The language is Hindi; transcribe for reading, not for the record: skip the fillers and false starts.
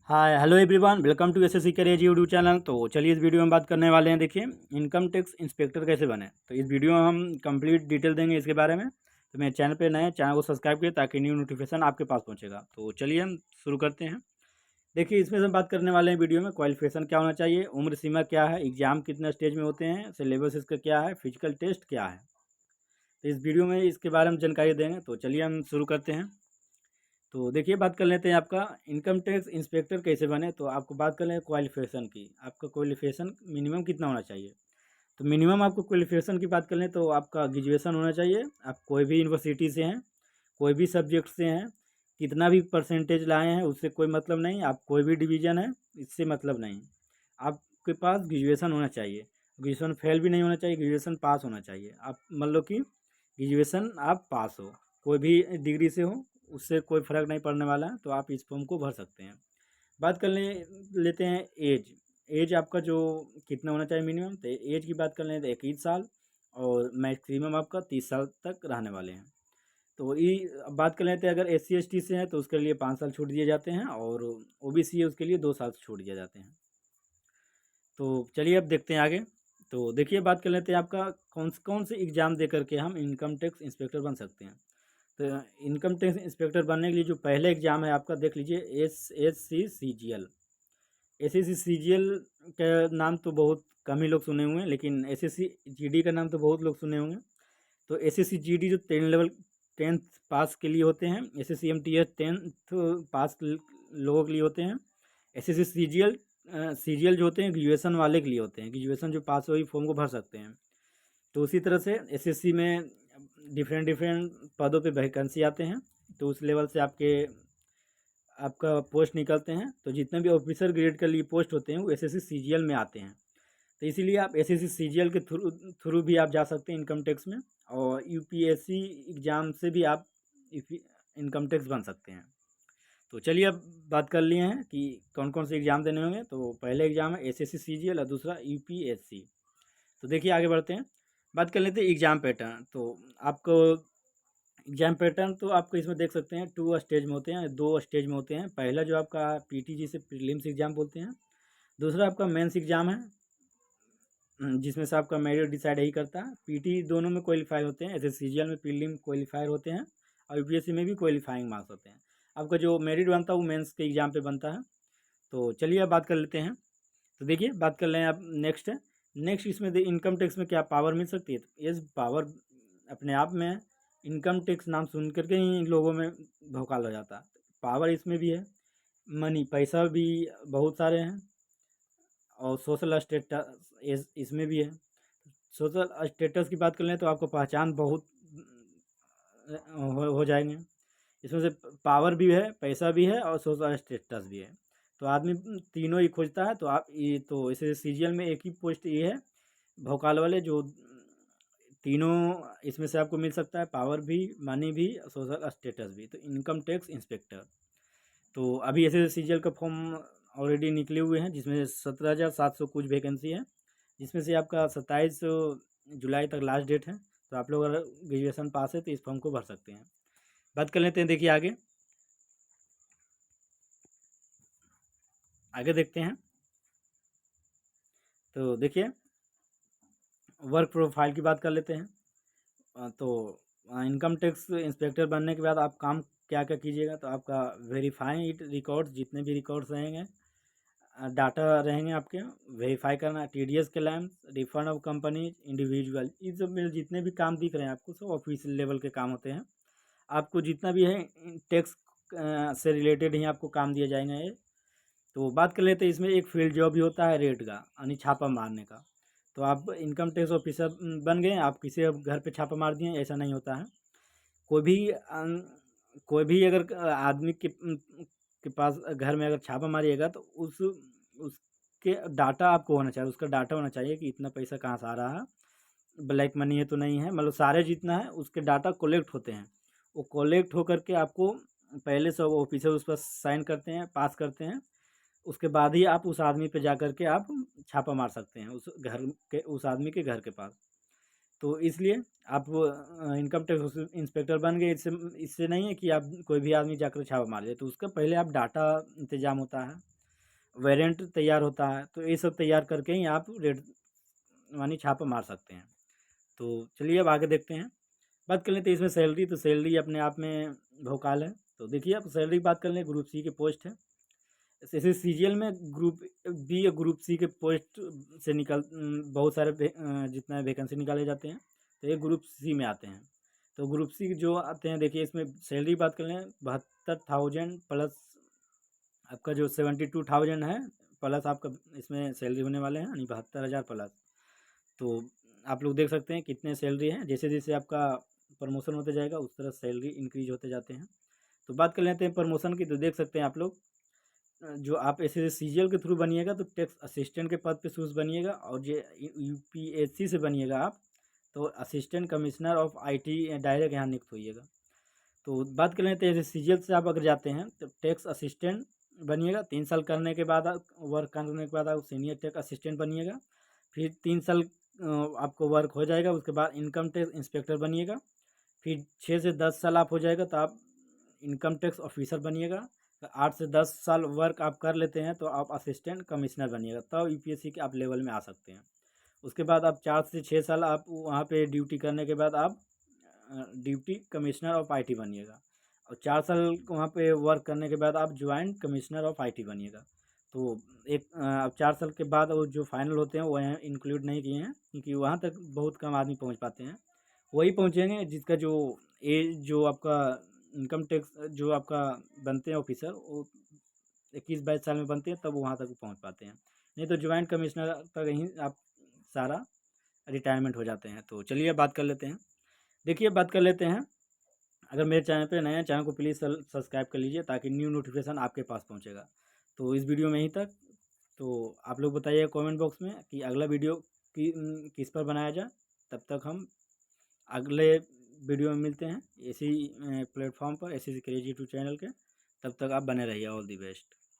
Hi hello everyone, welcome to SSC career YouTube channel. तो चलिए इस वीडियो में बात करने वाले हैं। देखिए, इनकम टैक्स इंस्पेक्टर कैसे बने। तो इस वीडियो में हम कंप्लीट डिटेल देंगे इसके बारे में। तो मेरे चैनल पे नए, चैनल को सब्सक्राइब करिए ताकि न्यू नोटिफिकेशन आपके पास पहुंचेगा। तो चलिए हम शुरू करते हैं। देखिए, इसमें हम बात करने वाले हैं वीडियो में क्वालिफिकेशन क्या होना चाहिए, उम्र सीमा क्या है, एग्जाम कितने स्टेज में होते हैं, सिलेबस इसका क्या है, फिजिकल टेस्ट क्या है। तो इस वीडियो में इसके बारे में जानकारी देंगे। तो चलिए हम शुरू करते हैं। तो देखिए, बात कर लेते हैं आपका इनकम टैक्स इंस्पेक्टर कैसे बने। तो आपको बात कर लें क्वालिफिकेशन की। आपका क्वालिफिकेशन मिनिमम कितना होना चाहिए। तो मिनिमम आपको क्वालिफिकेशन की बात कर लें तो आपका ग्रेजुएशन होना चाहिए। आप कोई भी यूनिवर्सिटी से हैं, कोई भी सब्जेक्ट से हैं, कितना भी परसेंटेज लाए हैं उससे कोई मतलब नहीं। आप कोई भी डिवीज़न है, इससे मतलब नहीं। आपके पास ग्रेजुएशन होना चाहिए। ग्रेजुएशन फेल भी नहीं होना चाहिए, ग्रेजुएशन पास होना चाहिए। आप मान लो कि ग्रेजुएशन आप पास हो, कोई भी डिग्री से हो, उससे कोई फ़र्क नहीं पड़ने वाला है। तो आप इस फॉर्म को भर सकते हैं। बात कर लेते हैं एज। एज आपका जो कितना होना चाहिए मिनिमम। तो एज की बात कर लें तो 21 साल, और मैक्सिमम आपका 30 साल तक रहने वाले हैं। तो ये अब बात कर लेते हैं, अगर SC ST से हैं तो उसके लिए 5 साल छूट दिए जाते हैं, और OBC है उसके लिए 2 साल छूट दिए जाते हैं। तो चलिए अब देखते हैं आगे। तो देखिए, बात कर लेते हैं आपका कौन से एग्ज़ाम दे करके हम इनकम टैक्स इंस्पेक्टर बन सकते हैं। तो इनकम टैक्स इंस्पेक्टर बनने के लिए जो पहले एग्ज़ाम है आपका, देख लीजिए, SSC CGL। SSC CGL का नाम तो बहुत कम ही लोग सुने हुए हैं, लेकिन SSC GD का नाम तो बहुत लोग सुने होंगे। तो SSC GD जो 10th पास के लिए होते हैं, SSC MTS 10th पास लोगों के लिए होते हैं। SSC CGL जो होते हैं ग्रेजुएशन वाले के लिए होते हैं। ग्रेजुएशन जो पास हो वही फॉर्म को भर सकते हैं। तो उसी तरह से SSC में डिफरेंट डिफरेंट पदों पे वैकेंसी आते हैं। तो उस लेवल से आपका पोस्ट निकलते हैं। तो जितने भी ऑफिसर ग्रेड के लिए पोस्ट होते हैं वो SSC CGL में आते हैं। तो इसीलिए आप SSC CGL के थ्रू भी आप जा सकते हैं इनकम टैक्स में, और UPSC एग्ज़ाम से भी आप इनकम टैक्स बन सकते हैं। तो चलिए अब बात कर लिए हैं कि कौन कौन से एग्ज़ाम देने होंगे। तो पहले एग्ज़ाम है SSC CGL और दूसरा UPSC। तो देखिए, आगे बढ़ते हैं। बात कर लेते हैं एग्ज़ाम पैटर्न। तो आपको एग्ज़ाम पैटर्न तो आपको इसमें देख सकते हैं 2 स्टेज में होते हैं, 2 स्टेज में होते हैं। पहला जो आपका PT जिसे प्रीलिम्स एग्ज़ाम बोलते हैं। दूसरा आपका मेंस एग्ज़ाम है, जिसमें से आपका मेरिट डिसाइड यही करता है। PT दोनों में क्वालिफाई होते हैं। SSC CGL में प्रीलिम क्वालिफायर होते हैं, और UPSC में भी क्वालिफाइंग मार्क्स होते हैं। आपका जो मेरिट बनता है वो मेंस के एग्ज़ाम पे बनता है। तो चलिए अब बात कर लेते हैं। तो देखिए, बात कर लें अब नेक्स्ट इसमें इनकम टैक्स में क्या पावर मिल सकती है। तो ये पावर अपने आप में, इनकम टैक्स नाम सुन करके ही लोगों में भौकाल हो जाता है। पावर इसमें भी है, मनी पैसा भी बहुत सारे हैं, और सोशल स्टेटस इसमें भी है। सोशल स्टेटस की बात कर लें तो आपको पहचान बहुत हो जाएंगे। इसमें से पावर भी है, पैसा भी है, और सोशल स्टेटस भी है। तो आदमी तीनों ही खोजता है। तो आप ये तो इसे CGL में एक ही पोस्ट ये है, भोकाल वाले, जो तीनों इसमें से आपको मिल सकता है, पावर भी, मनी भी, सोशल स्टेटस भी। तो इनकम टैक्स इंस्पेक्टर। तो अभी ऐसे CGL का फॉर्म ऑलरेडी निकले हुए हैं, जिसमें 17,700 कुछ वैकेंसी है, जिसमें से आपका 27 जुलाई तक लास्ट डेट है। तो आप लोग अगर ग्रेजुएशन पास है तो इस फॉर्म को भर सकते हैं। बात कर लेते हैं, देखिए आगे आगे देखते हैं। तो देखिए, वर्क प्रोफाइल की बात कर लेते हैं। तो इनकम टैक्स इंस्पेक्टर बनने के बाद आप काम क्या क्या कीजिएगा। तो आपका वेरीफाइंग इट रिकॉर्ड्स, जितने भी रिकॉर्ड्स रहेंगे, डाटा रहेंगे आपके, वेरीफाई करना। TDS claim, refund of company, individual, ये सब में जितने भी काम दिख रहे हैं आपको, सब ऑफिशियल लेवल के काम होते हैं। आपको जितना भी है टैक्स से रिलेटेड ही आपको काम दिए जाएंगे ये। तो बात कर लेते हैं, इसमें एक फील्ड जॉब भी होता है रेड का, यानी छापा मारने का। तो आप इनकम टैक्स ऑफिसर बन गए, आप किसी घर पे छापा मार दिए, ऐसा नहीं होता है। कोई भी कोई भी अगर आदमी के पास घर में अगर छापा मारिएगा तो उसके डाटा आपको होना चाहिए, उसका डाटा होना चाहिए कि इतना पैसा कहाँ से आ रहा है, ब्लैक मनी है तो नहीं है, मतलब सारे जितना है उसके डाटा कलेक्ट होते हैं। वो कलेक्ट होकर के आपको पहले सब ऑफिसर उस पर साइन करते हैं, पास करते हैं। उसके बाद ही आप उस आदमी पे जा कर के आप छापा मार सकते हैं, उस घर के, उस आदमी के घर के पास। तो इसलिए आप इनकम टैक्स इंस्पेक्टर बन गए, इससे इससे नहीं है कि आप कोई भी आदमी जाकर छापा मार दे। तो उसका पहले आप डाटा इंतजाम होता है, वेरिएंट तैयार होता है, तो ये सब तैयार करके ही आप रेट मानी छापा मार सकते हैं। तो चलिए अब आगे देखते हैं। बात कर लेते हैं इसमें सैलरी, तो सैलरी अपने आप में भौकाल है। तो देखिए आप सैलरी की बात कर लें, ग्रुप सी के पोस्ट है। जैसे सीजीएल में ग्रुप बी या ग्रुप सी के पोस्ट से बहुत सारे जितना वैकेंसी निकाले जाते हैं, तो ये ग्रुप सी में आते हैं। तो ग्रुप सी जो आते हैं, देखिए इसमें सैलरी बात कर लें 72,000 प्लस आपका जो 72,000 है, प्लस आपका इसमें सैलरी होने वाले हैं, यानी 72,000 प्लस। तो आप लोग देख सकते हैं कितने सैलरी हैं। जैसे जैसे आपका प्रमोशन होते जाएगा उस तरह सैलरी इंक्रीज होते जाते हैं। तो बात कर लेते हैं प्रमोशन की, तो देख सकते हैं आप लोग जो आप ऐसे सीजीएल के थ्रू बनिएगा तो टैक्स असिस्टेंट के पद पे शूज बनिएगा, और जो यूपीएससी से बनिएगा आप तो assistant commissioner of IT direct यहाँ नियुक्त होइएगा। तो बात कर लेते हैं जैसे सीजीएल से आप अगर जाते हैं तो टैक्स असिस्टेंट बनिएगा, 3 साल करने के बाद वर्क करने के बाद आप सीनियर टैक्स असिस्टेंट बनिएगा। फिर 3 साल आपको वर्क हो जाएगा, उसके बाद इनकम टैक्स इंस्पेक्टर बनिएगा। फिर 6 से 10 साल आप हो जाएगा तो आप इनकम टैक्स ऑफिसर बनिएगा। 8 से 10 साल वर्क आप कर लेते हैं तो आप असिस्टेंट कमिश्नर बनिएगा, तब यूपीएससी के आप लेवल में आ सकते हैं। उसके बाद आप 4 से 6 साल आप वहाँ पे ड्यूटी करने के बाद आप डिप्टी कमिश्नर ऑफ आईटी बनिएगा, और 4 साल वहाँ पे वर्क करने के बाद आप ज्वाइंट कमिश्नर ऑफ आईटी बनिएगा। तो एक अब 4 साल के बाद वो जो फाइनल होते हैं वो यहाँ इंक्लूड नहीं किए हैं, क्योंकि वहाँ तक बहुत कम आदमी पहुँच पाते हैं। वही पहुँचेंगे जिसका जो एज जो आपका इनकम टैक्स जो आपका बनते हैं ऑफिसर, वो 21-22 साल में बनते हैं, तब वहाँ तक पहुँच पाते हैं। नहीं तो ज्वाइंट कमिश्नर तक ही आप सारा रिटायरमेंट हो जाते हैं। तो चलिए बात कर लेते हैं। देखिए बात कर लेते हैं, अगर मेरे चैनल पे नए हैं, चैनल को प्लीज़ सब्सक्राइब कर लीजिए ताकि न्यू नोटिफिकेशन आपके पास पहुँचेगा। तो इस वीडियो में ही तक। तो आप लोग बताइए कमेंट बॉक्स में कि अगला वीडियो किस पर बनाया जाए। तब तक हम अगले वीडियो में मिलते हैं इसी प्लेटफॉर्म पर, एसएससी करियर यूट्यूब चैनल के। तब तक आप बने रहिए। All the best.